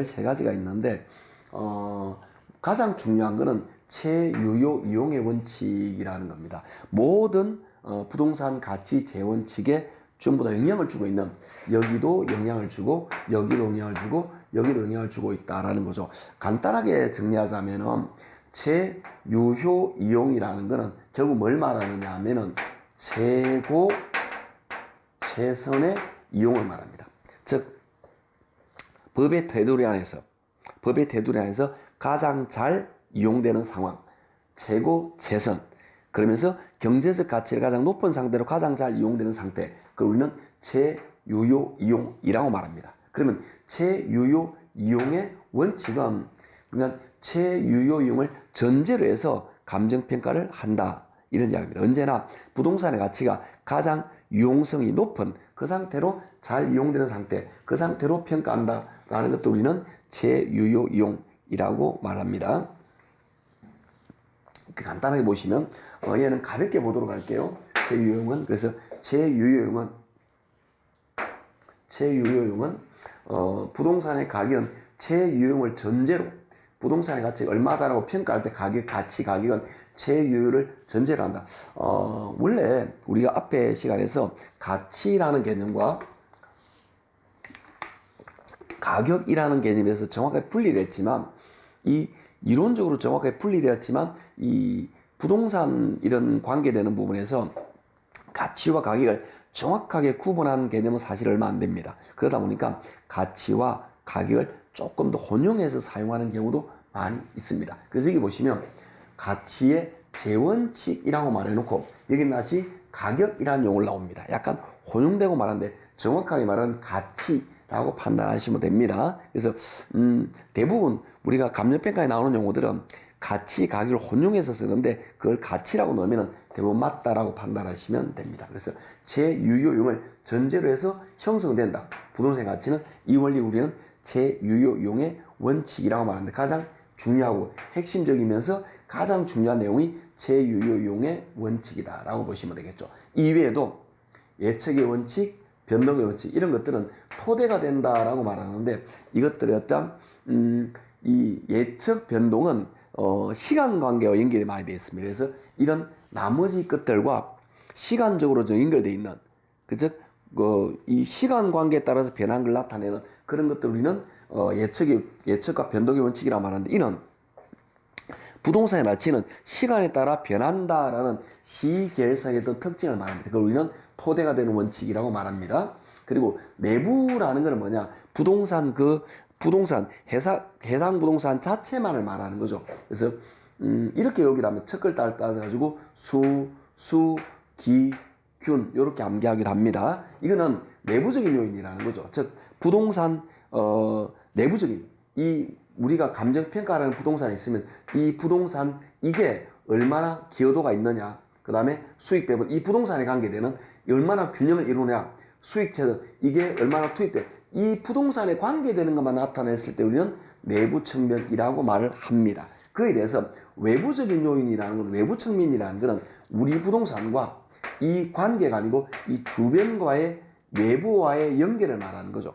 세 가지가 있는데 가장 중요한 거는 채유효 이용의 원칙이라는 겁니다. 모든 부동산 가치 재원칙에 전부 다 영향을 주고 있는, 여기도 영향을 주고 여기도 영향을 주고 여기도 영향을 주고 있다라는 거죠. 간단하게 정리하자면은 채유효 이용이라는 거는 결국 뭘 말하느냐 하면은 최고 최선의 이용을 말합니다. 즉 법의 테두리 안에서 가장 잘 이용되는 상황, 최고 최선, 그러면서 경제적 가치가 가장 높은 상태로 가장 잘 이용되는 상태, 그걸 우리는 채유효 이용이라고 말합니다. 그러면 채유효 이용의 원칙은, 그러니까 채유효 이용을 전제로 해서 감정평가를 한다, 이런 이야기입니다. 언제나 부동산의 가치가 가장 유용성이 높은 그 상태로 잘 이용되는 상태, 그 상태로 평가한다라는 것도 우리는 채유효 이용이라고 말합니다. 간단하게 보시면 얘는 가볍게 보도록 할게요. 채유효 이용은, 그래서 채유효 이용은 부동산의 가격은 채유효 이용을 전제로, 부동산의 가치가 얼마다라고 평가할 때 가격은 채유효를 전제로 한다. 원래 우리가 앞에 시간에서 가치라는 개념과 가격이라는 개념에서 정확하게 분리를 했지만, 이 이론적으로 정확하게 분리되었지만 이 부동산 이런 관계되는 부분에서 가치와 가격을 정확하게 구분하는 개념은 사실 얼마 안 됩니다. 그러다 보니까 가치와 가격을 조금 더 혼용해서 사용하는 경우도 많이 있습니다. 그래서 여기 보시면 가치의 재원칙이라고 말해놓고 여기 다시 가격이라는 용어가 나옵니다. 약간 혼용되고 말하는데 정확하게 말하는 가치라고 판단하시면 됩니다. 그래서 대부분 우리가 감정평가에 나오는 용어들은 가치, 가격을 혼용해서 쓰는데 그걸 가치라고 넣으면 대부분 맞다라고 판단하시면 됩니다. 그래서 채유효용을 전제로 해서 형성된다. 부동산 가치는 이 원리 우리는 채유효용의 원칙이라고 말하는데 가장 중요하고 핵심적이면서 가장 중요한 내용이 채유효용의 원칙이다라고 보시면 되겠죠. 이외에도 예측의 원칙, 변동의 원칙, 이런 것들은 토대가 된다라고 말하는데, 이것들의 어떤 이 예측 변동은 시간 관계와 연결이 많이 되어 있습니다. 그래서 이런 나머지 것들과 시간적으로 좀 연결되어 있는, 즉 이 시간 관계에 따라서 변한 걸 나타내는 그런 것들 우리는 예측과 변동의 원칙이라고 말하는데, 이는 부동산의 가치는 시간에 따라 변한다라는 시계열성의 어떤 특징을 말합니다. 그걸 우리는 토대가 되는 원칙이라고 말합니다. 그리고 내부라는 것은 뭐냐? 부동산 해당 부동산 자체만을 말하는 거죠. 그래서 이렇게 여기라면 첫 글자를 따져가지고 수, 기, 균 이렇게 암기하기도 합니다. 이거는 내부적인 요인이라는 거죠. 즉 부동산 내부적인, 이 우리가 감정평가라는 부동산이 있으면 이 부동산 이게 얼마나 기여도가 있느냐, 그 다음에 수익 배분, 이 부동산에 관계되는 얼마나 균형을 이루냐, 수익체는 이게 얼마나 투입돼, 이 부동산에 관계되는 것만 나타냈을 때 우리는 내부 측면이라고 말을 합니다. 그에 대해서 외부적인 요인이라는 건, 외부 측면이라는 것은 우리 부동산과 이 관계가 아니고 이 주변과의 외부와의 연결을 말하는 거죠.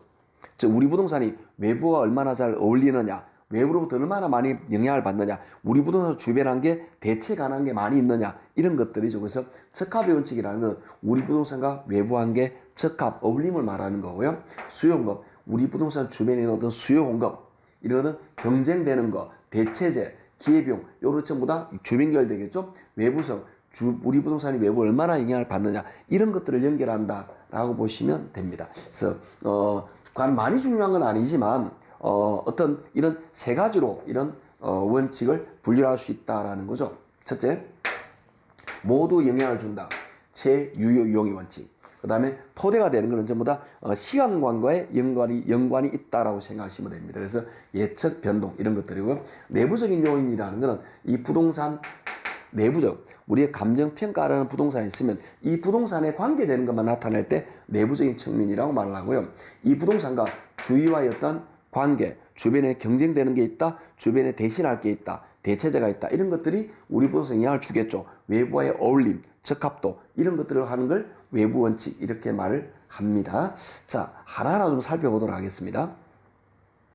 즉 우리 부동산이 외부와 얼마나 잘 어울리느냐, 외부로부터 얼마나 많이 영향을 받느냐, 우리 부동산 주변한 게 대체 가능한 게 많이 있느냐, 이런 것들이죠. 그래서 적합의 원칙이라는 건 우리 부동산과 외부한 게 적합, 어울림을 말하는 거고요. 수요공급, 우리 부동산 주변에 있는 어떤 수요공급, 이런 것은 경쟁되는 거, 대체재, 기회비용, 요런 전부 다 주변결 되겠죠. 외부성, 우리 부동산이 외부 얼마나 영향을 받느냐, 이런 것들을 연결한다라고 보시면 됩니다. 그래서 많이 중요한 건 아니지만 어떤 이런 세 가지로 이런 원칙을 분류할 수 있다라는 거죠. 첫째, 모두 영향을 준다. 채유효 이용의 원칙. 그 다음에 토대가 되는 것은 전부 다 시간관과의 연관이 있다라고 생각하시면 됩니다. 그래서 예측, 변동 이런 것들이고, 내부적인 요인이라는 것은 이 부동산 내부적, 우리의 감정평가라는 부동산이 있으면 이 부동산에 관계되는 것만 나타낼 때 내부적인 측면이라고 말을 하고요. 이 부동산과 주위와의 어떤 관계, 주변에 경쟁되는 게 있다, 주변에 대신할 게 있다, 대체재가 있다, 이런 것들이 우리 부동산에 영향을 주겠죠. 외부와의 어울림, 적합도, 이런 것들을 하는 걸 외부 원칙, 이렇게 말을 합니다. 자, 하나하나 좀 살펴보도록 하겠습니다.